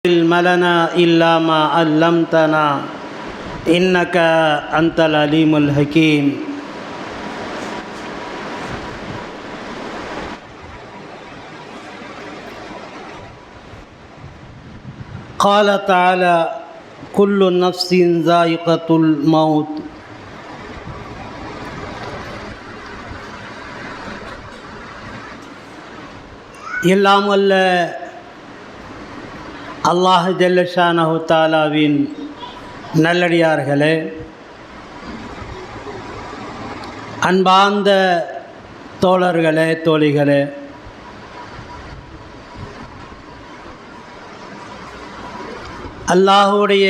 علم لنا إلا ما علمتنا إنك أنت العليم الحكيم. قال تعالى كل نفس ذائقة الموت. எல்லாம் வல்ல அல்லாஹ் ஜல்ல ஷானஹு தஆலாவின் நல்லடியார்களே, அன்பார்ந்த தோழர்களே, தோழிகளே, அல்லாஹுடைய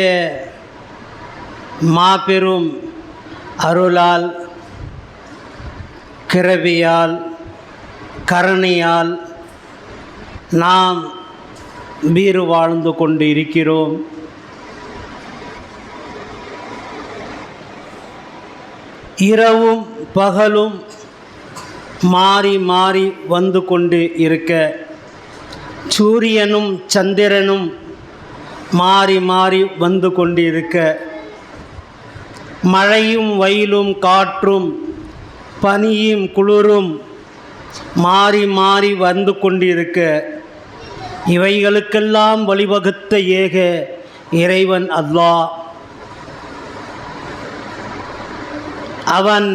மாபெரும் அருளால், கிருபையால், கருணையால் நாம் உயிர் வாழ்ந்து கொண்டு இருக்கிறோம். இரவும் பகலும் மாறி மாறி வந்து கொண்டு இருக்க, சூரியனும் சந்திரனும் மாறி மாறி வந்து கொண்டு இருக்க, மழையும் வெயிலும் காற்றும் பனியும் குளிரும் மாறி மாறி வந்து கொண்டிருக்க, இவைகளுக்கெல்லாம் வழிவகுத்த ஏக இறைவன் அல்லாஹ். அவன்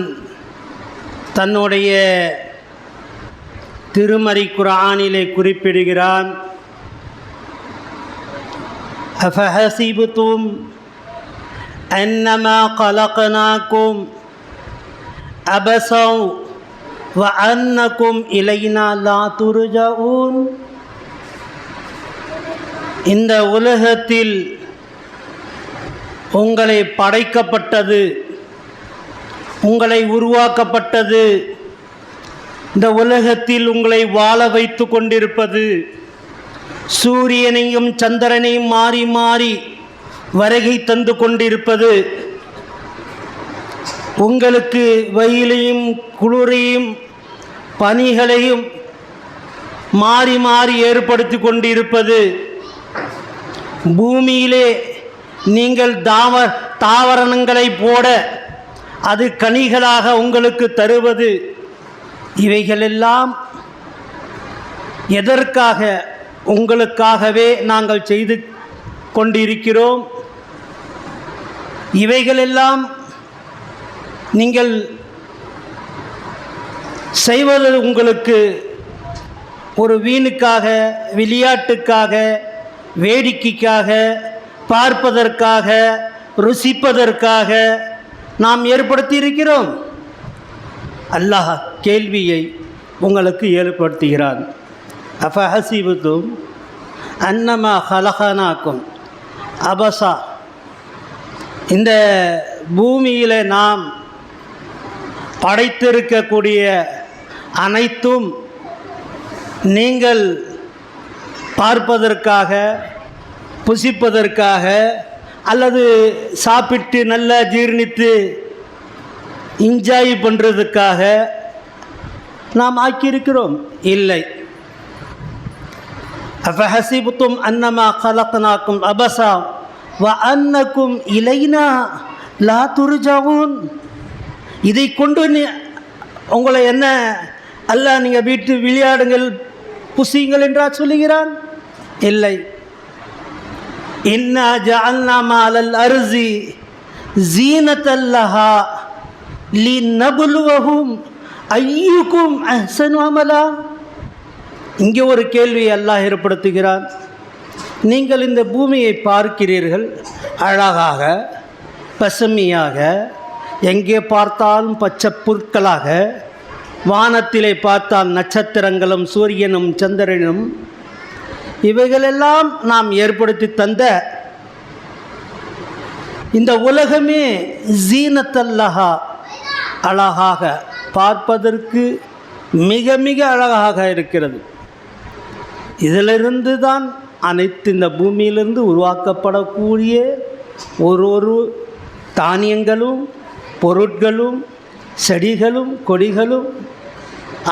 தன்னுடைய திருமறை குர்ஆனிலே குறிப்பிடுகிறான், அஃபஹஸிப்தும் அன்னமா கலக்னாக்கும் அபஸன் வ அன்னக்கும் இலைனா லா துர்ஜஊன். இந்த உலகத்தில் உங்களை படைக்கப்பட்டது, உங்களை உருவாக்கப்பட்டது, இந்த உலகத்தில் உங்களை வாழ வைத்து கொண்டிருப்பது, சூரியனையும் சந்திரனையும் மாறி மாறி வருகை தந்து கொண்டிருப்பது, உங்களுக்கு வெயிலையும் குளிரையும் பனிகளையும் மாறி மாறி ஏற்படுத்தி கொண்டிருப்பது, பூமியிலே நீங்கள் தாவரங்களை போட அது கனிகளாக உங்களுக்கு தருவது, இவைகளெல்லாம் எதற்காக? உங்களுக்காகவே நாங்கள் செய்து கொண்டிருக்கிறோம். இவைகளெல்லாம் நீங்கள் செய்வது உங்களுக்கு ஒரு வீணுக்காக, விளையாட்டுக்காக, வேடிக்கைக்காக, பார்ப்பதற்காக, ருசிப்பதற்காக நாம் ஏற்படுத்தி இருக்கிறோம். அல்லாஹ் கேள்வியை உங்களுக்கு ஏற்படுத்துகிறான். அஃபஹஸிப்தும் அன்னமா கலக்னாக்கும் அபஸா. இந்த பூமியில் நாம் படைத்திருக்கக்கூடிய அனைத்தும் நீங்கள் பார்ப்பதற்காக, புசிப்பதற்காக, அல்லது சாப்பிட்டு நல்லா ஜீர்ணித்து என்ஜாய் பண்ணுறதுக்காக நாம் ஆக்கியிருக்கிறோம்? இல்லை. அஃபஹஸிப்தும் அன்னமா கலக்னாக்கும் அபஸா வ அன்னக்கும் இலைனா லா துர்ஜஊன். இதை கொண்டு உங்களை என்ன அல்லாஹ் நீங்கள் வீட்டு விளையாடுங்கள், புசியுங்கள் என்றா சொல்லுகிறான்? இல்லை. இன்னா ஜஅல்னா மாலல் அர்ஸி ஸீனத்தல் லஹா லினப்லுவஹும் அய்யுக்கும் அஹ்ஸனு அமலா. இங்கே ஒரு கேள்வியை அல்லாஹ் ஏற்படுத்துகிறான். நீங்கள் இந்த பூமியை பார்க்கிறீர்கள், அழகாக, பசுமையாக, எங்கே பார்த்தாலும் பச்சை புற்களாக, வானத்திலே பார்த்தால் நட்சத்திரங்களும் சூரியனும் சந்திரனும், இவைகளெல்லாம் நாம் ஏற்படுத்தி தந்த இந்த உலகமே ஸீனத்தல்லஹா, அழகாக, பார்ப்பதற்கு மிக மிக அழகாக இருக்கிறது. இதிலிருந்து தான் அனைத்து இந்த பூமியிலிருந்து உருவாக்கப்படக்கூடிய ஒரு தானியங்களும் பொருட்களும் செடிகளும் கொடிகளும்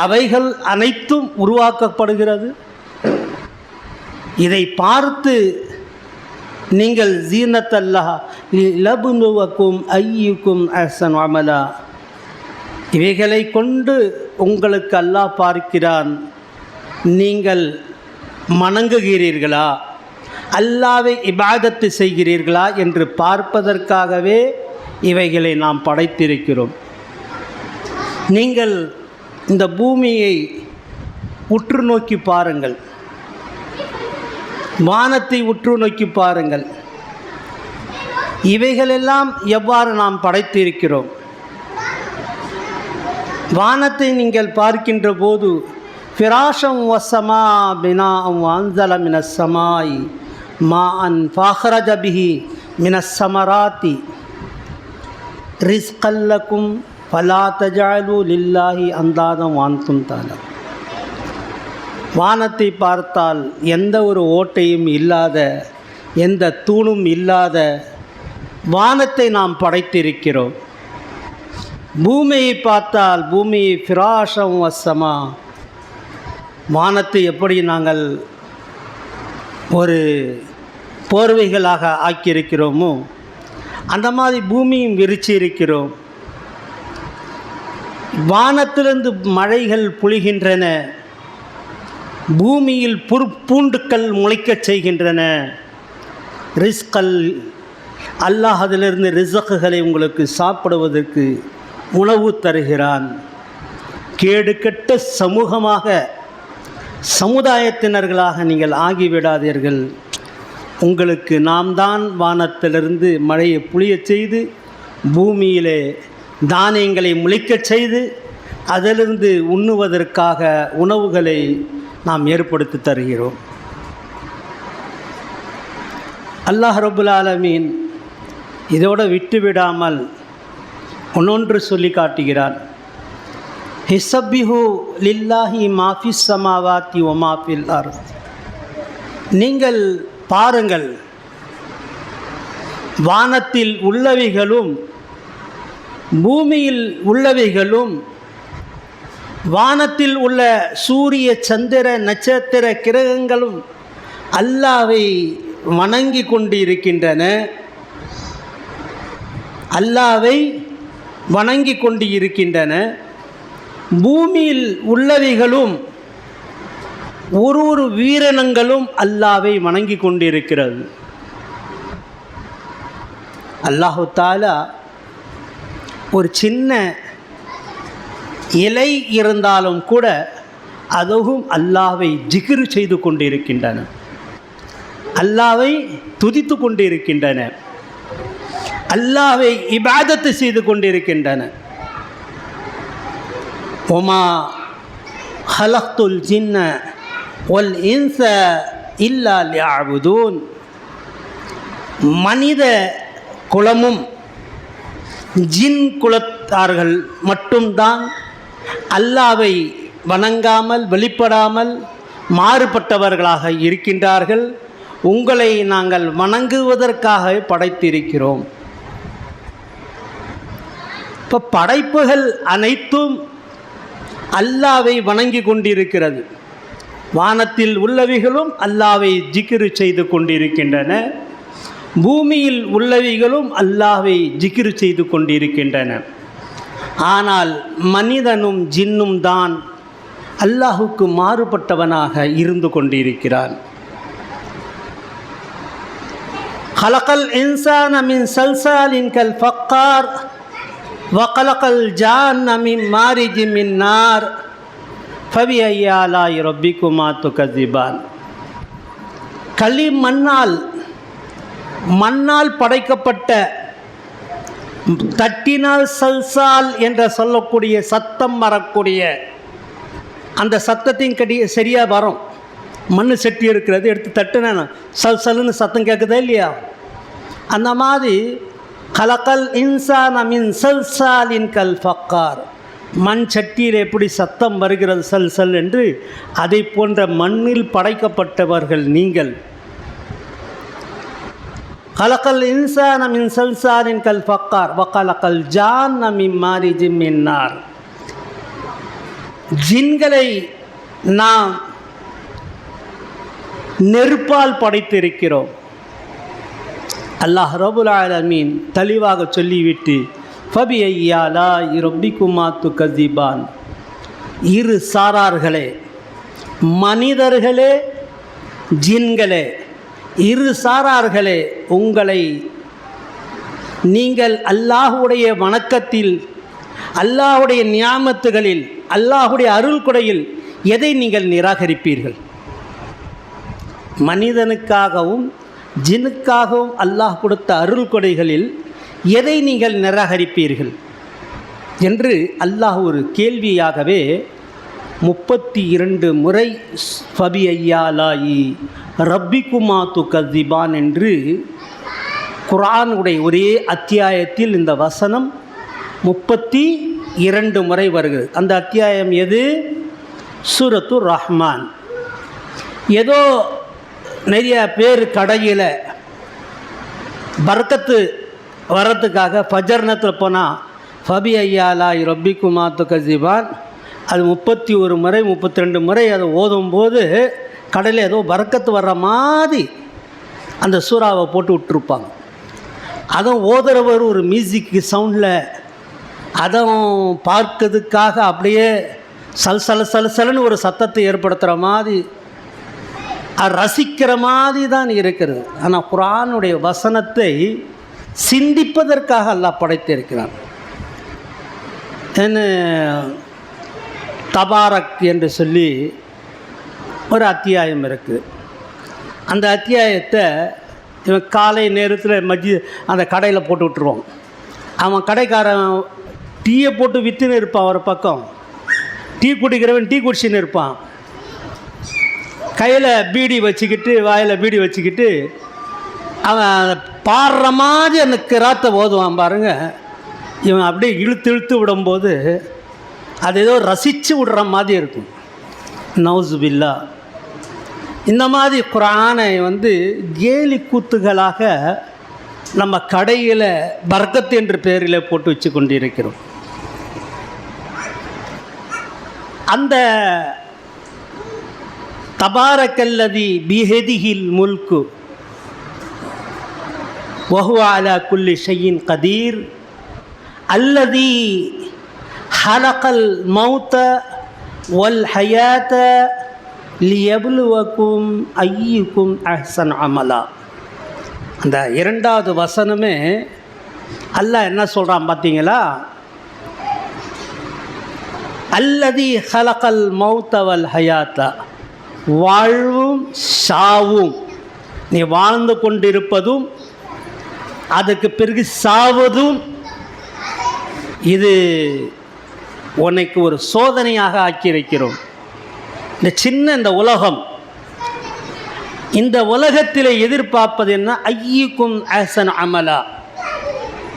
அவைகள் அனைத்தும் உருவாக்கப்படுகிறது. இதை பார்த்து நீங்கள் ஜீனத்தல்லாஹ் லபுலுவக்கும் ஐயுக்கும் அஹ்சனு அமலா, இவைகளை கொண்டு உங்களுக்கு அல்லாஹ் பார்க்கிறான். நீங்கள் வணங்குகிறீர்களா, அல்லாஹ்வை இபாதத்து செய்கிறீர்களா என்று பார்ப்பதற்காகவே இவைகளை நாம் படைத்திருக்கிறோம். நீங்கள் இந்த பூமியை உற்று நோக்கி பாருங்கள், வானத்தை உற்று நோக்கி பாருங்கள். இவைகளெல்லாம் எவ்வாறு நாம் படைத்திருக்கிறோம். வானத்தை நீங்கள் பார்க்கின்ற போது ஃபிராஷம் வசமா பினா அன்ஸல மினஸ் ஸமாய் மாஅன் ஃபஅக்ரஜ பிஹி மினஸ் ஸமராத்தி ரிஸ்கல் லக்கும் ஃபலா தஜஅலு லில்லாஹி அந்தாதம் வஅன்தும் தஅலமூன். வானத்தை பார்த்தால் எந்த ஒரு ஓட்டையும் இல்லாத, எந்த தூணும் இல்லாத வானத்தை நாம் படைத்திருக்கிறோம். பூமியை பார்த்தால் பூமியை ஃபிராஷம் வசமா, வானத்தை எப்படி நாங்கள் ஒரு போர்வைகளாக ஆக்கியிருக்கிறோமோ அந்த மாதிரி பூமியும் விரிச்சு இருக்கிறோம். வானத்திலிருந்து மழைகள் பொழிகின்றன, பூமியில் பூண்டுக்கள் முளைக்கச் செய்கின்றன. ரிஸ்கல், அல்லாஹ் அதிலிருந்து ரிஸ்குகளை உங்களுக்கு சாப்பிடுவதற்கு உணவு தருகிறான். கேடுகெட்ட சமூகமாக, சமுதாயத்தினர்களாக நீங்கள் ஆகிவிடாதீர்கள். உங்களுக்கு நாம் தான் வானத்திலிருந்து மழையை புளியச் செய்து பூமியிலே தானியங்களை முளைக்கச் செய்து அதிலிருந்து உண்ணுவதற்காக உணவுகளை நாம் ஏற்படுத்தி தருகிறோம். அல்லாஹ் ரப்புல் ஆலமீன் இதோடு விட்டுவிடாமல் ஒன்னொன்று சொல்லி காட்டுகிறான். ஹிஸப்பிஹு லில்லாஹி மாஃபிஸ் ஸமாவாத்தி வ மாஃபில் அர்த். நீங்கள் பாருங்கள், வானத்தில் உள்ளவைகளும் பூமியில் உள்ளவைகளும், வானத்தில் உள்ள சூரிய சந்திர நட்சத்திர கிரகங்களும் அல்லாஹ்வை வணங்கி கொண்டு இருக்கின்றன. அல்லாஹ்வை வணங்கி கொண்டு இருக்கின்றன. பூமியில் உள்ளவைகளும் ஒரு வீரனங்களும் அல்லாஹ்வை வணங்கி கொண்டிருக்கிறது. அல்லாஹு தஆலா ஒரு சின்ன இலை இருந்தாலும் கூட அதுவும் அல்லாஹ்வை ஜிக்ர் செய்து கொண்டிருக்கின்றன, அல்லாஹ்வை துதித்து கொண்டிருக்கின்றன, அல்லாஹ்வை இபாதத்து செய்து கொண்டிருக்கின்றன. ஒமா ஹலக்துல் ஜின்ன வல் இன்ஸ இல்லா லியஅபுதூன். மனித குலமும் ஜின் குலத்தார்கள் மட்டும்தான் அல்லாஹ்வை வணங்காமல் வெளிப்படாமல் மாறுபட்டவர்களாக இருக்கின்றார்கள். உங்களை நாங்கள் வணங்குவதற்காக படைத்திருக்கிறோம். இப்போ படைப்புகள் அனைத்தும் அல்லாஹ்வை வணங்கி கொண்டிருக்கிறது. வானத்தில் உள்ளவைகளும் அல்லாஹ்வை ஜிக்ர் செய்து கொண்டிருக்கின்றன, பூமியில் உள்ளவைகளும் அல்லாஹ்வை ஜிக்ர் செய்து கொண்டிருக்கின்றன. ஆனால் மனிதனும் ஜின்னும் தான் அல்லாஹுக்கு மாறுபட்டவனாக இருந்து கொண்டிருக்கிறான். ஹலகல் இன்சான மின் சல்சாலின் கல் ஃபக்கார் வகலகல் ஜான்ன மின் மாரிஜி மின் நார் ஃபபிஅய்யி ஆலாஇ ரப்பிக்குமா துகஸிபான். மண்ணால் படைக்கப்பட்ட, தட்டினால் சல்சால் என்ற சொல்லக்கூடிய சத்தம் வரக்கூடிய அந்த சத்தத்தின் சரியாக வரும். மண் செட்டி இருக்கிறது, எடுத்து தட்டுனா சல்சல்னு சத்தம் கேட்குதா இல்லையா? அந்த மாதிரி கலக்கல் இன்சான மின் சல்சாலின் கல் ஃபக்கார், மண் சட்டியில் எப்படி சத்தம் வருகிறது சல்சல் என்று, அதை போன்ற மண்ணில் படைக்கப்பட்டவர்கள் நீங்கள். கலக்கல் இன்சான மின் சல்சாலின் கல் ஃபக்கார் வகலகல் ஜான்ன மின் மாரிஜி மின் நார். ஜின்களை நாம் நெருப்பால் படைத்திருக்கிறோம். அல்லாஹ் ரப்புல் ஆலமீன் தெளிவாக சொல்லிவிட்டு ஃபபி ஐயாலா ரப்பிக்குமா துகஸிபான், இரு சாரார்களே, மனிதர்களே ஜின்களே, இரு சாரார்களே, உங்களை நீங்கள் அல்லாஹுடைய வணக்கத்தில், அல்லாஹுடைய நியாமத்துகளில், அல்லாஹுடைய அருள் கொடையில் எதை நீங்கள் நிராகரிப்பீர்கள்? மனிதனுக்காகவும் ஜின்னுக்காகவும் அல்லாஹ் கொடுத்த அருள் கொடைகளில் எதை நீங்கள் நிராகரிப்பீர்கள் என்று அல்லாஹ் ஒரு கேள்வியாகவே 32 முறை ஃபபி ஐயாலாயி ரப்பிக்குமா துகஸிபான் என்று குர்ஆனுடைய ஒரே அத்தியாயத்தில் இந்த வசனம் 32 முறை வருகிறது. அந்த அத்தியாயம் எது? சூரத்து ரஹ்மான். ஏதோ நிறைய பேர் கடையில் பர்க்கத்து வரத்துக்காக ஃபஜர் நேரத்தில் போனால் ஃபபி ஐயாலா ரப்பிக்குமா துகஸிபான் அது 31 முறை 32 முறை அதை ஓதும்போது கடையில் ஏதோ பர்க்கத்து வர்ற மாதிரி அந்த சூறாவை போட்டு விட்டுருப்பாங்க. அதுவும் ஓதுறவர் ஒரு மியூசிக்கு சவுண்டில் அதுவும் பார்க்கிறதுக்காக அப்படியே சலசலன்னு ஒரு சத்தத்தை ஏற்படுத்துகிற மாதிரி ரசிக்கிற மாதிரி தான் இருக்கிறது. ஆனால் குர்ஆனுடைய வசனத்தை சிந்திப்பதற்காக அல்லாஹ் படைத்திருக்கிறான். என்ன தபாரக் என்று சொல்லி ஒரு அத்தியாயம் இருக்குது. அந்த அத்தியாயத்தை இவன் காலை நேரத்தில் அந்த கடையில் போட்டு விட்டுருவான். அவன் கடைக்காரன் டீயை போட்டு விற்றுன்னு இருப்பான், ஒரு பக்கம் டீ குடிக்கிறவன் டீ குடிச்சின்னு இருப்பான், கையில் பீடி வச்சுக்கிட்டு வாயில் பீடி வச்சுக்கிட்டு அவன் பாடுற மாதிரி அந்த கிராத்தை ஓதுவான் பாருங்க. இவன் அப்படியே இழுத்து விடும்போது அது ஏதோ ரசித்து விடுற மாதிரி இருக்கும். நவுசு பில்லா. இந்த மாதிரி குர்ஆனை கேலி கூத்துகளாக நம்ம கடையில் பர்க்கத் என்ற பெயரில் போட்டு வச்சு கொண்டிருக்கிறோம். அந்த தபாரக்கல்லதி பிஹதிஹில் முல்கு வஹுவ அலா குல்லி ஷைஇன் கதீர் அல்லதி ஹலகல் மௌத வல் ஹயாத லியப்லுவக்கும் ஐயுக்கும் அஹ்சன் அமலா. அந்த இரண்டாவது வசனமே அல்லாஹ் என்ன சொல்கிறான் பார்த்தீங்களா? அல்லதி ஹலகல் மௌத வல் ஹயாத்தா, வாழ்வும் சாவும், நீ வாழ்ந்து கொண்டிருப்பதும் அதுக்கு பிறகு சாவதும், இது உனக்கு ஒரு சோதனையாக ஆக்கியிருக்கிறோம். இந்த சின்ன இந்த உலகம், இந்த உலகத்தில் எதிர்பார்ப்பது என்ன? ஐயுக்கும் அஹ்சன் அமலா,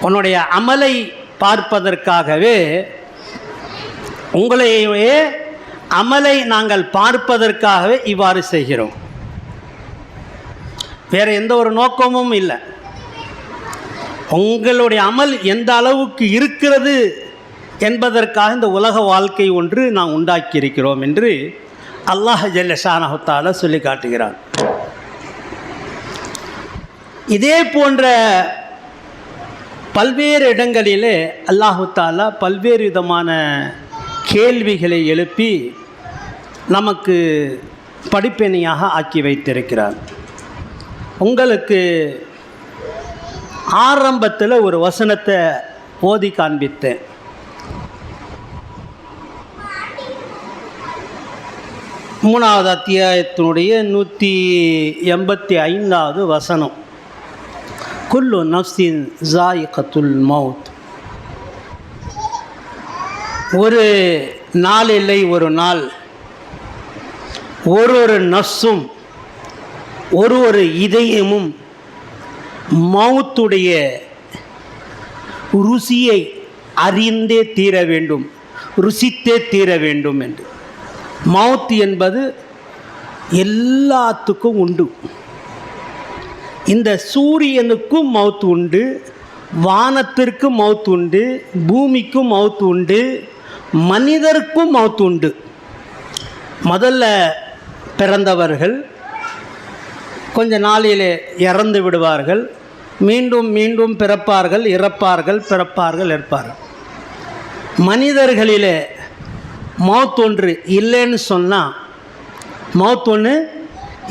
உன்னுடைய அமலை பார்ப்பதற்காகவே, உங்களையே அமலை நாங்கள் பார்ப்பதற்காகவே இவ்வாறு செய்கிறோம். வேறு எந்த ஒரு நோக்கமும் இல்லை. உங்களுடைய அமல் எந்த அளவுக்கு இருக்கிறது என்பதற்காக இந்த உலக வாழ்க்கை ஒன்று நாம் உண்டாக்கியிருக்கிறோம் என்று அல்லாஹ் ஜல்ல ஷானஹு தஆலா சொல்லி காட்டுகிறான். இதே போன்ற பல்வேறு இடங்களிலே அல்லாஹு தஆலா பல்வேறு விதமான கேள்விகளை எழுப்பி நமக்கு படிப்பினையாக ஆக்கி வைத்திருக்கிறார். உங்களுக்கு ஆரம்பத்தில் ஒரு வசனத்தை ஓதி காண்பித்தேன். மூணாவது அத்தியாயத்தினுடைய 185வது வசனம். குல்லு நஃப்ஸின் ஸாயிகத்துல் மௌத். ஒரு நாள் இல்லை, ஒரு நாள் ஒரு நஃப்ஸும் ஒரு இதயமும் மௌத்துடைய ருசியை அறிந்தே தீர வேண்டும், ருசித்தே தீர வேண்டும் என்று. மௌத் என்பது எல்லாத்துக்கும் உண்டு. இந்த சூரியனுக்கும் மௌத் உண்டு, வானத்திற்கும் மௌத் உண்டு, பூமிக்கும் மௌத் உண்டு, மனிதருக்கும் மௌத் உண்டு. முதல்ல பிறந்தவர்கள் கொஞ்ச நாளிலே இறந்து விடுவார்கள். மீண்டும் மீண்டும் பிறப்பார்கள், இறப்பார்கள், பிறப்பார்கள், இறப்பார்கள். மனிதர்களிலே மௌத் ஒன்று இல்லைன்னு சொன்னால், மௌத் ஒன்று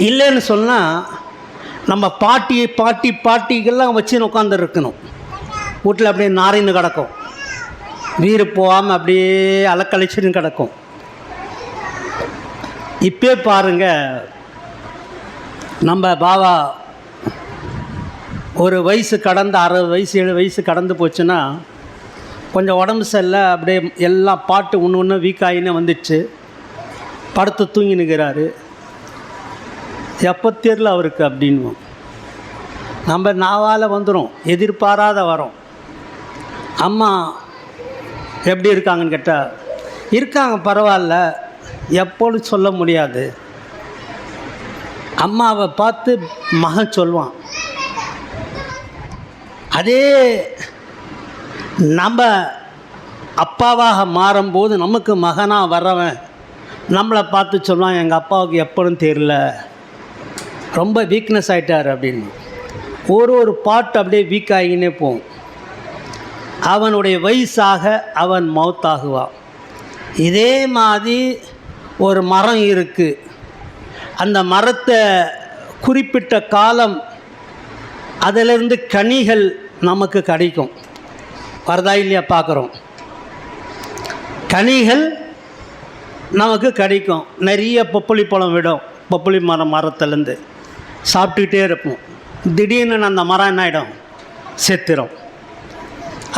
இல்லைன்னு சொன்னால் நம்ம பாட்டிகள்லாம் வச்சுன்னு உட்காந்துருக்கணும். வீட்டில் அப்படியே நாரின்னு கிடக்கும், வீடு போகாமல் அப்படியே அலக்கழிச்சுன்னு கிடக்கும். இப்போ பாருங்கள், நம்ம பாபா ஒரு வயசு கடந்து 60 வயசு 70 வயசு கடந்து போச்சுன்னா கொஞ்சம் உடம்பு சரியில்லை, அப்படியே எல்லாம் பாட்டு ஒன்று ஒன்று வீக்காயின்னு வந்துடுச்சு, படுத்து தூங்கி நிற்கிறாரு. எப்போ தெரியல அவருக்கு அப்படின்னு நம்ம நாவால் வந்துடும், எதிர்பாராத வரோம். அம்மா எப்படி இருக்காங்கன்னு கேட்டால், இருக்காங்க பரவாயில்ல, எப்போன்னு சொல்ல முடியாது. அம்மாவை பார்த்து மகன் சொல்லுவான். அதே நம்ம அப்பாவாக மாறும்போது நமக்கு மகனாக வர்றவன் நம்மளை பார்த்து சொல்லுவான், எங்கள் அப்பாவுக்கு எப்போன்னு தெரியல, ரொம்ப வீக்னஸ் ஆகிட்டார் அப்படின்னு. ஒரு பாட்டு அப்படியே வீக் ஆகினே போகும். அவனுடைய வயசாக அவன் மௌத்தாகுவான். இதே மாதிரி ஒரு மரம் இருக்குது, அந்த மரத்தை குறிப்பிட்ட காலம் அதிலிருந்து கனிகள் நமக்கு கிடைக்கும். வரதா இல்லையா பார்க்குறோம், கனிகள் நமக்கு கிடைக்கும். நிறைய பப்புளி பழம் விடும், பப்புளி மரத்துலேருந்து சாப்பிட்டுக்கிட்டே இருப்போம். திடீர்னு அந்த மரம் என்ன ஆகிடும், செத்துரும்.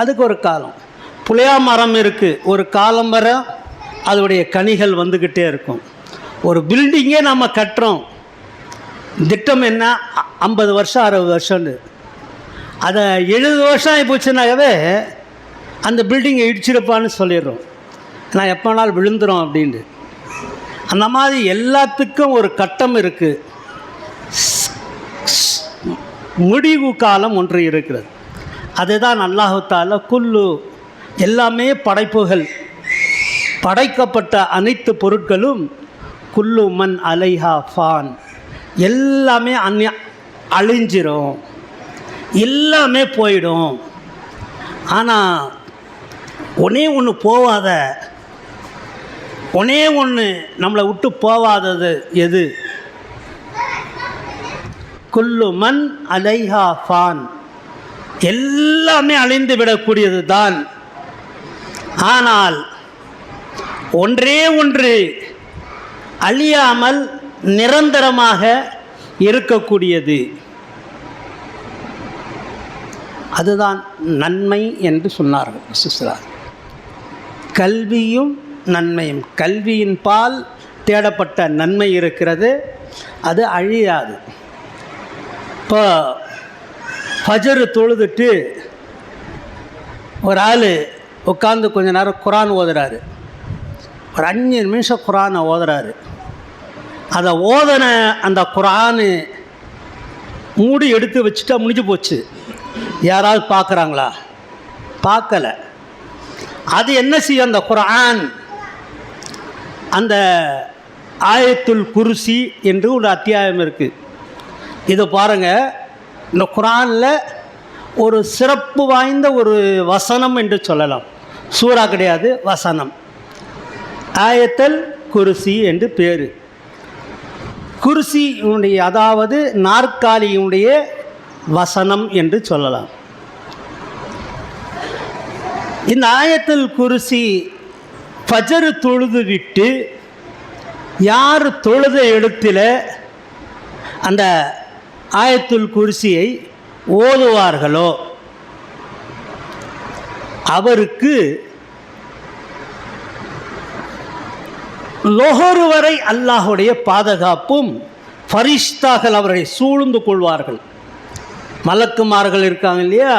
அதுக்கு ஒரு காலம். புளியா மரம் இருக்குது, ஒரு காலம் வர அதோடைய கனிகள் வந்துக்கிட்டே இருக்கும். ஒரு பில்டிங்கே நம்ம கட்டுறோம், திட்டம் என்ன 50 வருஷம் 60 வருஷம்னு, அதை 70 வருஷம் ஆகி போச்சுனாகவே அந்த பில்டிங்கை இடிச்சிருப்பான்னு சொல்லிடுறோம், நான் எப்போ நாள் விழுந்துடும் அப்படின்ட்டு. அந்த மாதிரி எல்லாத்துக்கும் ஒரு கட்டம் இருக்குது, முடிவு காலம் ஒன்று இருக்கிறது. அதுதான் அல்லாஹ் தஆலா குல்லு, எல்லாமே படைப்புகள், படைக்கப்பட்ட அனைத்து பொருட்களும் குல்லு மன் அலைஹா ஃபான், எல்லாமே அழிஞ்சிரும், எல்லாமே போயிடும். ஆனால் ஒன்றே ஒன்று போவாத, ஒன்றே ஒன்று நம்மளை விட்டு போவாதது எது? குல்லு மன் அலைஹா ஃபான், எல்லாமே அழிந்து விடக்கூடியது தான். ஆனால் ஒன்றே ஒன்று அழியாமல் நிரந்தரமாக இருக்கக்கூடியது, அதுதான் நன்மை என்று சொன்னார்கள் சிஸ்டர். கல்வியும் நன்மையும், கல்வியின் பால் தேடப்பட்ட நன்மை இருக்கிறது, அது அழியாது. இப்போ ஃபஜ்ர் தொழுதுட்டு ஒரு ஆள் உட்காந்து கொஞ்ச நேரம் குரான் ஓதுறாரு, ஒரு 5 நிமிஷம் குரானை ஓதுறாரு. அதை ஓதன அந்த குரானு மூடி எடுத்து வச்சுட்டா முடிஞ்சு போச்சு. யாராவது பார்க்குறாங்களா? பார்க்கலை. அது என்ன செய்யும், அந்த குரான், அந்த ஆயத்துல் குர்சி என்று ஒரு அத்தியாயம் இருக்குது. இது பாருங்கள், இந்த குரானில் ஒரு சிறப்பு வாய்ந்த ஒரு வசனம் என்று சொல்லலாம், சூரா கிடையாது, வசனம். ஆயத்துல் குர்சி என்று பேர். குர்சியுடைய, அதாவது நாற்காலியுடைய வசனம் என்று சொல்லலாம். இந்த ஆயத்துல் குர்சி ஃபஜ்ர் தொழுது விட்டு யார் தொழுத இடத்துல அந்த ஆயத்துல் குர்சியை ஓதுவார்களோ அவருக்கு லொஹர் வரை அல்லாஹுடைய பாதுகாப்பும், ஃபரிஷ்தாக்கள் அவரை சூழ்ந்து கொள்வார்கள். மலக்குமார்கள் இருக்காங்க இல்லையா,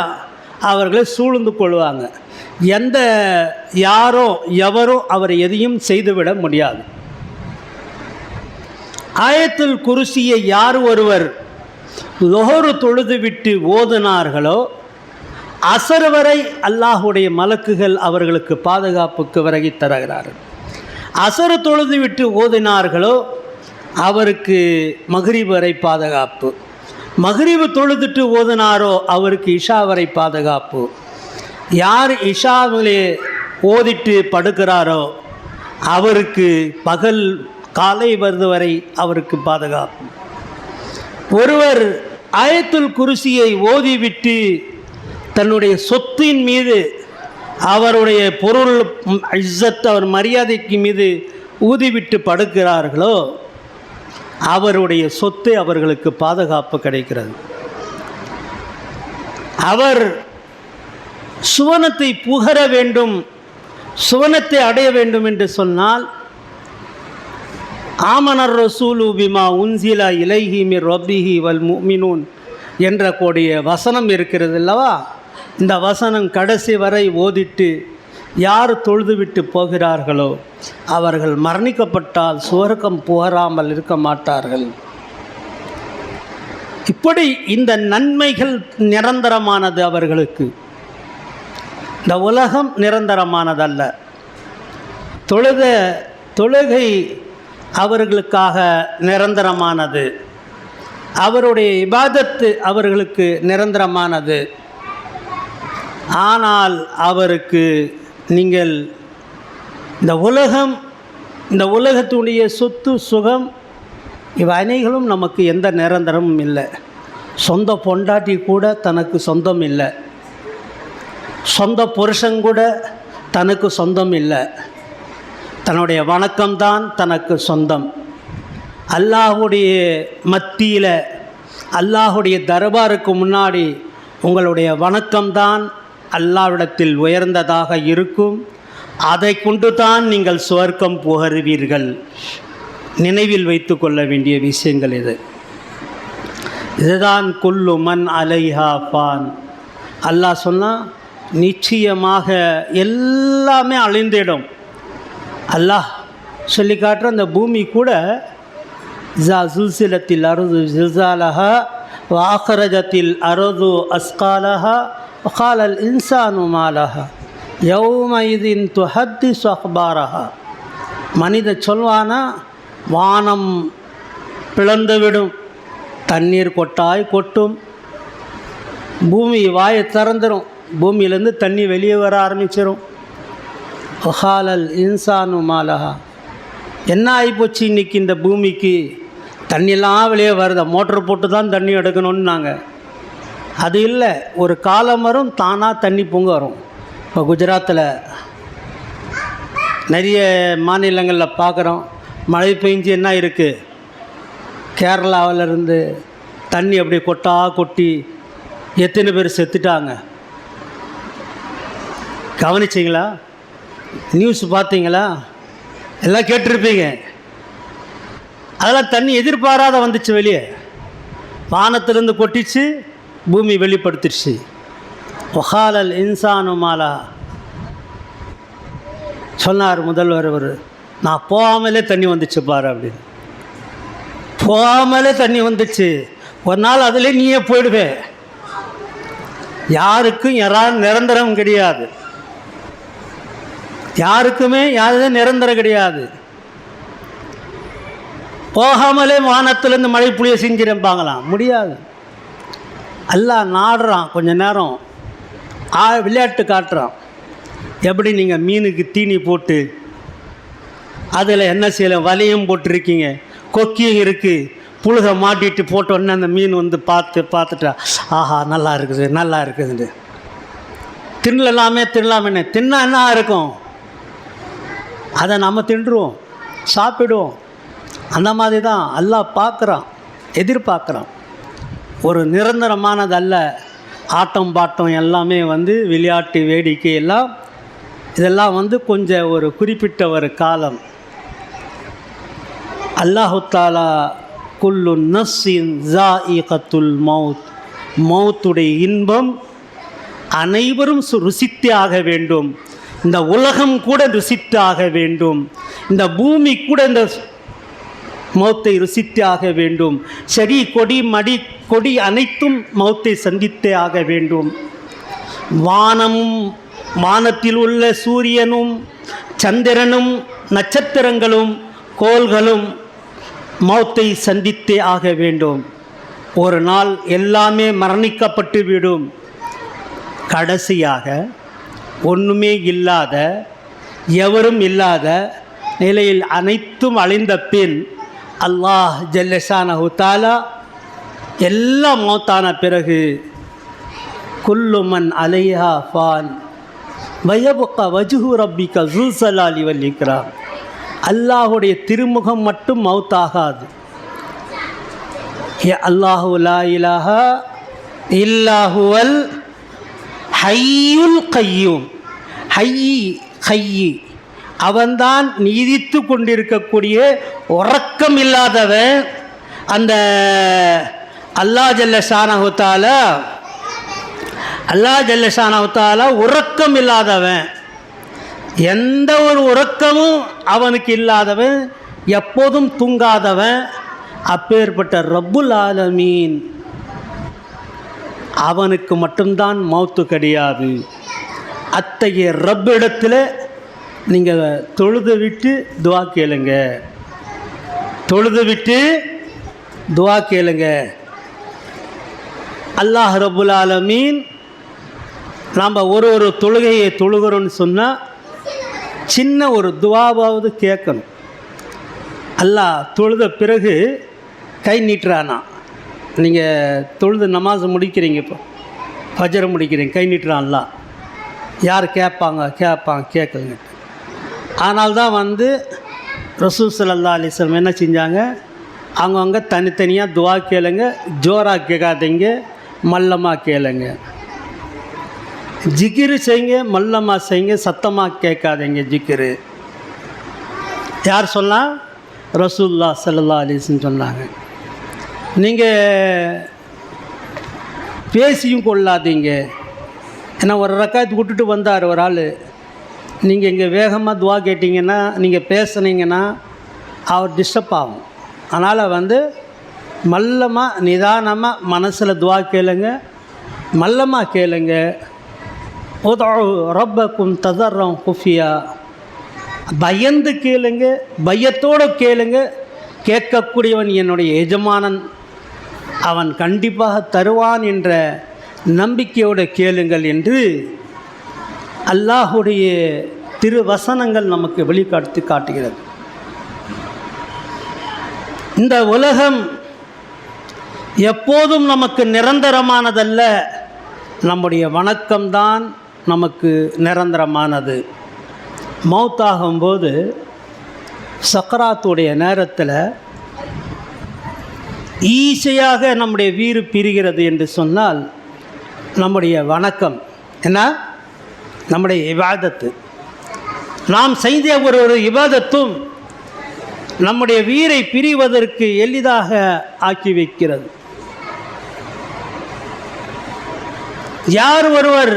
அவர்களை சூழ்ந்து கொள்வாங்க. யாரோ எவரோ அவரை எதையும் செய்துவிட முடியாது. ஆயத்துல் குர்சியை யார் ஒருவர் லொஹர் தொழுது விட்டு ஓதினார்களோ அசர் வரை அல்லாஹுடைய மலக்குகள் அவர்களுக்கு பாதுகாப்புக்கு விலகி தருகிறார்கள். அசர் தொழுது விட்டு ஓதினார்களோ அவருக்கு மக்ரிப் வரை பாதுகாப்பு, மக்ரிபு தொழுதுட்டு ஓதுனாரோ அவருக்கு இஷா வரை பாதுகாப்பு. யார் இஷாவிலே ஓதிட்டு படுக்கிறாரோ அவருக்கு பகல் காலை வருது வரை அவருக்கு பாதுகாப்பு. ஒருவர் ஆயத்துல் குர்சியை ஓதிவிட்டு தன்னுடைய சொத்தின் மீது அவருடைய பொருள் இஸ்ஸத் அவர் மரியாதைக்கு மீது ஊதிவிட்டு படுக்கிறார்களோ அவருடைய சொத்து அவர்களுக்கு பாதுகாப்பு கிடைக்கிறது. அவர் சுவனத்தை புகர வேண்டும், சுவனத்தை அடைய வேண்டும் என்று சொன்னால் ஆமனர் ரசூலு பிமா உன்சிலா இலைஹி மிர் ரப்பிஹி வல் முஃமினூன் என்ற கூடிய வசனம் இருக்கிறது அல்லவா? இந்த வசனம் கடைசி வரை ஓதிட்டு யார் தொழுதுவிட்டு போகிறார்களோ அவர்கள் மரணிக்கப்பட்டால் சுவர்க்கம் புகராமல் இருக்க மாட்டார்கள். இப்படி இந்த நன்மைகள் நிரந்தரமானது அவர்களுக்கு. இந்த உலகம் நிரந்தரமானதல்ல. தொழுகை அவர்களுக்காக நிரந்தரமானது. அவருடைய இபாதத்து அவர்களுக்கு நிரந்தரமானது. ஆனால் அவருக்கு நீங்கள் இந்த உலகத்துடைய சொத்து சுகம் இவை அனைகளும் நமக்கு எந்த நிரந்தரமும் இல்லை. சொந்த பொண்டாட்டி கூட தனக்கு சொந்தம் இல்லை, சொந்த புருஷன் கூட தனக்கு சொந்தம் இல்லை. தன்னுடைய வணக்கம்தான் தனக்கு சொந்தம். அல்லாஹுடைய மத்தியில் அல்லாஹுடைய தர்பாருக்கு முன்னாடி உங்களுடைய வணக்கம்தான் அல்லாஹ்விடத்தில் உயர்ந்ததாக இருக்கும். அதை கொண்டு தான் நீங்கள் சுவர்க்கம் புகருவீர்கள். நினைவில் வைத்து கொள்ள வேண்டிய விஷயங்கள் இதுதான் குல்லு மன் அலைஹா ஃபான். அல்லாஹ் சொன்னால் நிச்சயமாக எல்லாமே அழிந்திடும். அல்லாஹ் சொல்லி காட்டுற அந்த பூமி கூட ஜுல்சிலத்தில் அருது ஜில்சாலஹா வாஹரஜத்தில் அருது அஸ்காலஹா வகாலல் இன்சானு மாலஹா யௌமஇதின் துஹத்திஸு அக்பாரஹா. மனித சொல்வானா வானம் பிளந்துவிடும், தண்ணீர் கொட்டும், பூமி வாயை திறந்துடும், பூமியிலேருந்து தண்ணி வெளியே வர ஆரம்பிச்சிடும். வகாலல் இன்சானு மாலஹா. என்ன ஆகிப்போச்சு இன்றைக்கி இந்த பூமிக்கு? தண்ணியெல்லாம் வெளியே வருது, மோட்டர் போட்டு தான் தண்ணி எடுக்கணும்னாங்க. அது இல்லை, ஒரு காலம் வரும் தானாக தண்ணி பொங்க வரும். இப்போ குஜராத்தில் நிறைய மாநிலங்களில் பார்க்குறோம், மழை பெஞ்சு என்ன இருக்குது, கேரளாவிலேருந்து தண்ணி அப்படியே கொட்டி எத்தனை பேர் செத்துட்டாங்க. கவனிச்சிங்களா? நியூஸ் பார்த்தீங்களா? எல்லாம் கேட்டிருப்பீங்க. அதெல்லாம் தண்ணி எதிர்பாராத வந்துச்சு, வெளியே வானத்திலிருந்து கொட்டிச்சு, பூமி வெளிப்படுத்திடுச்சு. வகாலல் இன்சானு மாலா. சொன்னார் முதல்வர், நான் போகாமலே தண்ணி வந்துச்சு பாரு அப்படின்னு. போகாமலே தண்ணி வந்துச்சு. ஒரு நாள் அதிலே நீயே போயிடுவேன். யாருக்கும் நிரந்தரம் கிடையாது, யாருக்குமே யாரும் நிரந்தரம் கிடையாது. போகாமலே வானத்திலேருந்து மழை புளிய செஞ்சிருப்பாங்களாம், முடியாது. அல்லாஹ் நாடுறான், கொஞ்ச நேரம் விளையாட்டு காட்டுறான். எப்படி நீங்கள் மீனுக்கு தீனி போட்டு அதில் என்ன செய்யலாம், வலையும் போட்டிருக்கீங்க, கொக்கியும் இருக்குது, புழுகை மாட்டிட்டு போட்டோன்னே அந்த மீன் வந்து பார்த்துட்டா ஆஹா நல்லா இருக்குதுன்னு தின்னலாமே தின்னா என்ன இருக்கும், அதை நம்ம தின்றுவோம், சாப்பிடுவோம். அந்த மாதிரி தான் அல்லாஹ் பார்க்குறான், எதிர்பார்க்குறான். ஒரு நிரந்தரமானதல்ல. ஆட்டம் பாட்டம் எல்லாமே விளையாட்டு வேடிக்கை எல்லாம் இதெல்லாம் கொஞ்சம் ஒரு குறிப்பிட்ட ஒரு காலம். அல்லாஹு தஆலா குல்லு நஃப்ஸின் ஸாயிகத்துல் மௌத், மௌத்துடைய இன்பம் அனைவரும் ருசித்தே ஆக வேண்டும். இந்த உலகம் கூட ருசித்து ஆக வேண்டும், இந்த பூமி கூட இந்த மௌத்தை ருசித்தே ஆக வேண்டும். செடி கொடி மடி கொடி அனைத்தும் மௌத்தை சந்தித்தே ஆக வேண்டும். வானத்தில் உள்ள சூரியனும் சந்திரனும் நட்சத்திரங்களும் கோள்களும் மௌத்தை சந்தித்தே ஆக வேண்டும். ஒரு நாள் எல்லாமே மரணிக்கப்பட்டு விடும். கடைசியாக ஒன்றுமே இல்லாத, எவரும் இல்லாத நிலையில் அனைத்தும் அழிந்த பின் அல்லாஹ் ஜல்லஷானஹு தஆலா எல்லாம் மௌத்தான பிறகு குல்லு மன் அலைஹா ஃபான் வயபுக வஜ்ஹு ரப்பிக ஸுல் ஸலாலி வல் இக்ராம், அல்லாஹுடைய திருமுகம் மட்டும் மௌத்தாகாது. அல்லாஹு லா இலாஹா இல்லா ஹுவல் ஹய்யுல் கய்யூம். ஹய்யி அவன்தான் நீதித்து கொண்டிருக்கக்கூடிய, உறக்கம் இல்லாதவன். அந்த அல்லாஹ் ஜல்லஷானஹு தஆலா உறக்கம் இல்லாதவன், எந்த ஒரு உறக்கமும் அவனுக்கு இல்லாதவன், எப்போதும் தூங்காதவன். அப்பேற்பட்ட ரப்புல் ஆலமீன் அவனுக்கு மட்டும்தான் மௌத்து கிடையாது. அத்தகைய ரப்பிடத்தில் நீங்கள் தொழுது விட்டு துவா கேளுங்க, தொழுது விட்டு துவா கேளுங்க. அல்லாஹ் ரப்புல் ஆலமீன் நாம் ஒரு தொழுகையை தொழுகிறோன்னு சொன்னால் சின்ன ஒரு துவாவாவது கேட்கணும். அல்லாஹ் தொழுத பிறகு கை நீட்டுறானா, நீங்கள் தொழுது நமாஸ் முடிக்கிறீங்க, இப்போ ஃபஜ்ர் முடிக்கிறீங்க, கை நீட்டுறான் அல்லாஹ். யார் கேட்பாங்க கேட்குங்க. ஆனால்தான் ரசூல் ஸல்லல்லாஹு அலைஹி வஸல்லம் என்ன செஞ்சாங்க, அவங்கவுங்க தனித்தனியாக துவா கேளுங்க, ஜோராக கேட்காதீங்க, மல்லமாக கேளுங்க. ஜிகிரு செய்யுங்க, மல்லமாக செய்யுங்க, சத்தமாக கேட்காதீங்க ஜிகிரு. யார் சொன்னால்? ரசூலுல்லாஹ் ஸல்லல்லாஹு அலைஹி வஸல்லம் சொன்னாங்க. நீங்கள் பேசியும் கொள்ளாதீங்க. ஏன்னா ஒரு ரக்காத் விட்டுட்டு வந்தார் ஒரு ஆள், நீங்கள் இங்கே வேகமாக துவா கேட்டிங்கன்னா, நீங்கள் பேசுனீங்கன்னா அவர் டிஸ்டர்ப் ஆகும். அதனால் மல்லமாக நிதானமாக மனசில் துவா கேளுங்க, மல்லமாக கேளுங்க. உதஉ ரப்பக்கும் ததர்ரம் குஃபியா, பயந்து கேளுங்க, பயத்தோடு கேளுங்க. கேட்கக்கூடியவன் என்னுடைய எஜமானன், அவன் கண்டிப்பாக தருவான் என்ற நம்பிக்கையோடு கேளுங்கள் என்று அல்லாஹுடைய திருவசனங்கள் நமக்கு வெளிக்காட்டி காட்டுகிறது. இந்த உலகம் எப்போதும் நமக்கு நிரந்தரமானதல்ல, நம்முடைய வணக்கம்தான் நமக்கு நிரந்தரமானது. மௌத்தாகும்போது சக்கராத்துடைய நேரத்தில் ஈஸியாக நம்முடைய வீறு பிரிகிறது என்று சொன்னால் நம்முடைய வணக்கம் என்ன, நம்முடைய இபாதத்து, நாம் செய்த ஒரு இபாதத்தும் நம்முடைய வீரை பிரிவதற்கு எளிதாக ஆக்கி வைக்கிறது. யார் ஒருவர்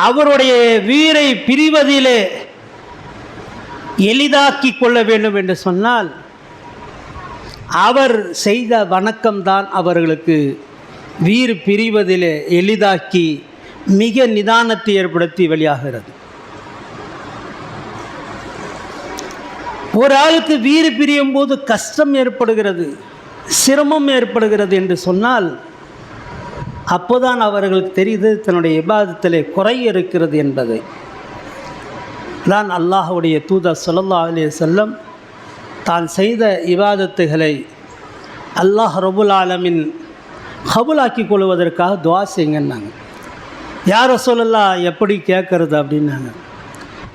அவருடைய வீரை பிரிவதிலே எளிதாக்கி கொள்ள வேண்டும் என்று சொன்னால் அவர் செய்த வணக்கம்தான் அவர்களுக்கு வீர் பிரிவதிலே எளிதாக்கி மிக நிதானத்தை ஏற்படுத்தி வெளியாகிறது. ஒரு ஆளுக்கு வீறு பிரியும் போது கஷ்டம் ஏற்படுகிறது, சிரமம் ஏற்படுகிறது என்று சொன்னால் அப்போதான் அவர்களுக்கு தெரியுது தன்னுடைய இபாதத்திலே குறை இருக்கிறது என்பதை. தான் அல்லாஹ்வுடைய தூதர் ஸல்லல்லாஹு அலைஹி வஸல்லம் தான் செய்த இபாதத்துகளை அல்லாஹ் ரப்புல் ஆலமீன் கபூலாக்கி கொள்வதற்காக துஆ செய்யுங்கன்னாங்க. யா ரசூலல்லாஹ் எப்படி கேட்குறது அப்படின்னாங்க.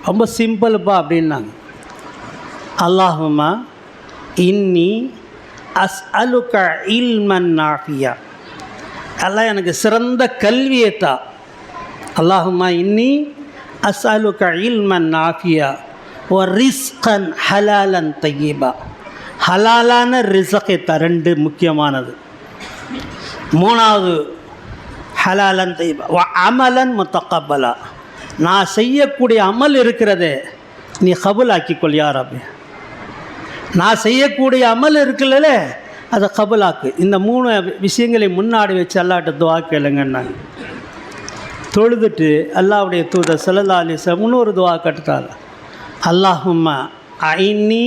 ரொம்ப சிம்பிள்ப்பா அப்படின்னாங்க. அல்லாஹும்மா இன்னி அஸ்அலுக இல்மன் நாஃபியா, அல்லாஹ் எனக்கு சிறந்த கல்வியைத்தா. அல்லாஹும்மா இன்னி அஸ்அலுக இல்மன் நாஃபியா வ ரிஸ்கன் ஹலாலன் தய்யிபா, ஹலாலான ரிஸ்கை ரெண்டு முக்கியமானது. மூணாவது ஹலாலன் தய்யிபா வ அமலன் முத்தகப்பலா, நான் செய்யக்கூடிய அமல் இருக்கிறதே நீ கபூலாக்கிக்கொள் யா ரப்பி. நான் செய்யக்கூடிய அமல் இருக்குல்ல அதை கபூலாக்கு. இந்த மூணு விஷயங்களை முன்னாடி வச்சு அல்லாஹ்ட்ட துஆ கேளுங்கன்னாங்க. தொழுதுட்டு அல்லாஹ்வுடைய தூதர் ஸல்லல்லாஹு அலைஹி வஸல்லம் இன்னொரு துஆ கட்டுத்தாங்க. அல்லாஹும்மா ஐன்னி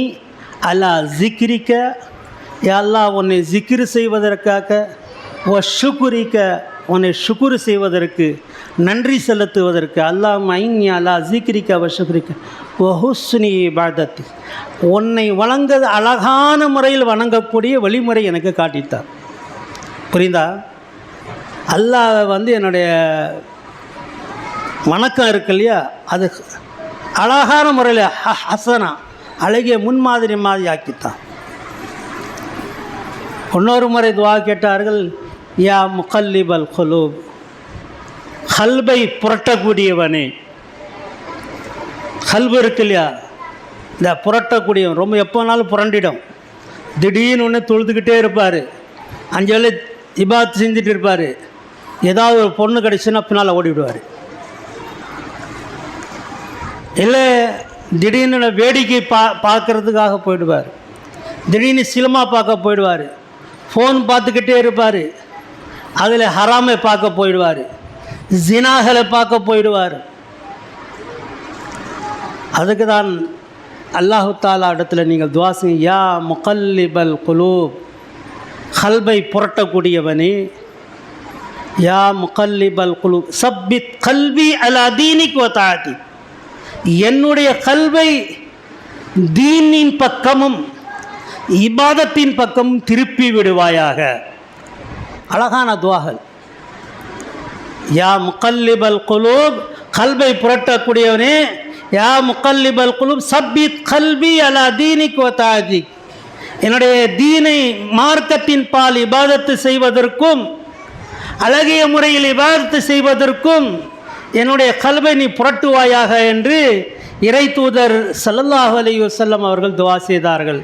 அலா ஜிக்ரிக்க யா அல்லாஹ் உன்னை ஜிக்ரு செய்வதற்காக ஷுக்குரிக்க உன்னை ஷுக்குரு செய்வதற்கு நன்றி செலுத்துவதற்கு அல்லாஹ் ஐன்னி அலா ஜிக்ரிக்க ஷுக்ரிக்க ஹுஸ்னி இபாதத்தி உன்னை வணங்க அழகான முறையில் வணங்கக்கூடிய வழிமுறை எனக்கு காட்டித்தார். புரிந்தா? அல்லாஹ் என்னுடைய வணக்கம் இருக்கு இல்லையா, அது அழகான முறையில் ஹசனா அழகிய முன்மாதிரி மாதிரி ஆக்கித்தான். இன்னொரு முறை துவா கேட்டார்கள், யா முகல்லிபல் குலூப், கல்பை புரட்டக்கூடியவனே. கல்பு இருக்கு இல்லையா, இந்த புரட்டக்கூடியவன் ரொம்ப எப்போனாலும் புரண்டிடும். திடீர்னு ஒன்று தொழுதுகிட்டே இருப்பார், 5 வேளை இபாத் செஞ்சுட்டு இருப்பார். ஏதாவது ஒரு பொண்ணு கிடச்சுன்னா பின்னால் ஓடிவிடுவார். இல்லை திடீர்னு வேடிக்கை பார்க்குறதுக்காக போயிடுவார். திடீர்னு சினிமா பார்க்க போயிடுவார். ஃபோன் பார்த்துக்கிட்டே இருப்பார். அதில் ஹராமை பார்க்க போயிடுவார். ஜினாகளை பார்க்க போயிடுவார். அதுக்கு தான் அல்லாஹு தாலா இடத்துல நீங்கள் துஆ செய்யுங்க, யா முகல்லிபல் குலூப், கல்பை புரட்டக்கூடியவனே. யா முகல்லிபல் குலூப் சப்பித் கல்வி அலா தீனிக் வ தாஅதி, என்னுடைய கல்வை தீனின் பக்கமும் இபாதத்தின் பக்கமும் திருப்பி விடுவாயாக. அழகான துஆகள். யா முகல்லிபல் குலூப், கல்பை புரட்டக்கூடியவனே. யா முகல்லிபல் குலூப் சப்பித் கல்வி அலா தீனிக் வ தாஅதி, என்னுடைய தீனை மார்க்கத்தின் பால் இபாதத்து செய்வதற்கும் அழகிய முறையில் இபாதத்து செய்வதற்கும் என்னுடைய கல்வை நீ புரட்டுவாயாக என்று இறை தூதர் ஸல்லல்லாஹு அலைஹி வஸல்லம் அவர்கள் துஆ செய்தார்கள்.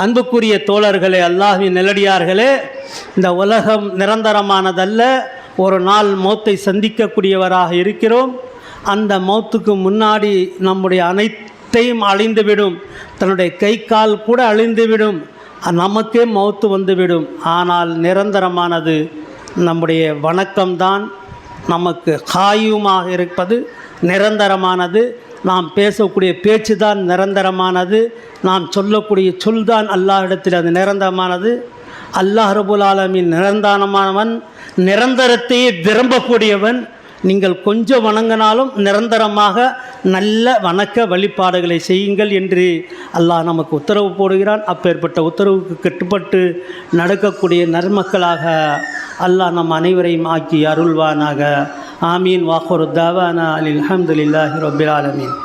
அன்புக்குரிய தோழர்களே, அல்லாஹ்வின் நல்லடியார்களே, இந்த உலகம் நிரந்தரமானதல்ல. ஒரு நாள் மௌத்தை சந்திக்கக்கூடியவராக இருக்கிறோம். அந்த மௌத்துக்கு முன்னாடி நம்முடைய அனைத்தையும் அழிந்துவிடும். தன்னுடைய கை கால் கூட அழிந்துவிடும். நமக்கே மௌத்து வந்துவிடும். ஆனால் நிரந்தரமானது நம்முடைய வணக்கம்தான். நமக்கு காயுமாக இருப்பது நிரந்தரமானது. நாம் பேசக்கூடிய பேச்சு தான் நிரந்தரமானது. நாம் சொல்லக்கூடிய சொல்தான் அல்லாஹ் இடத்தில் அது நிரந்தரமானது. அல்லாஹ் ரப்புல் ஆலமீன் நிரந்தரமானவன், நிரந்தரத்தையே விரும்பக்கூடியவன். நீங்கள் கொஞ்சம் வணங்கினாலும் நிரந்தரமாக நல்ல வணக்க வழிபாடுகளை செய்யுங்கள் என்று அல்லாஹ் நமக்கு உத்தரவு போடுகிறான். அப்பேற்பட்ட உத்தரவுக்கு கட்டுப்பட்டு நடக்கக்கூடிய நன்மக்களாக அல்லாஹ் நம் அனைவரையும் ஆக்கி அருள்வானாக. ஆமீன். வாஹுரு தாவானா அல்ஹம்துலில்லாஹி ரப்பில் ஆலமீன்.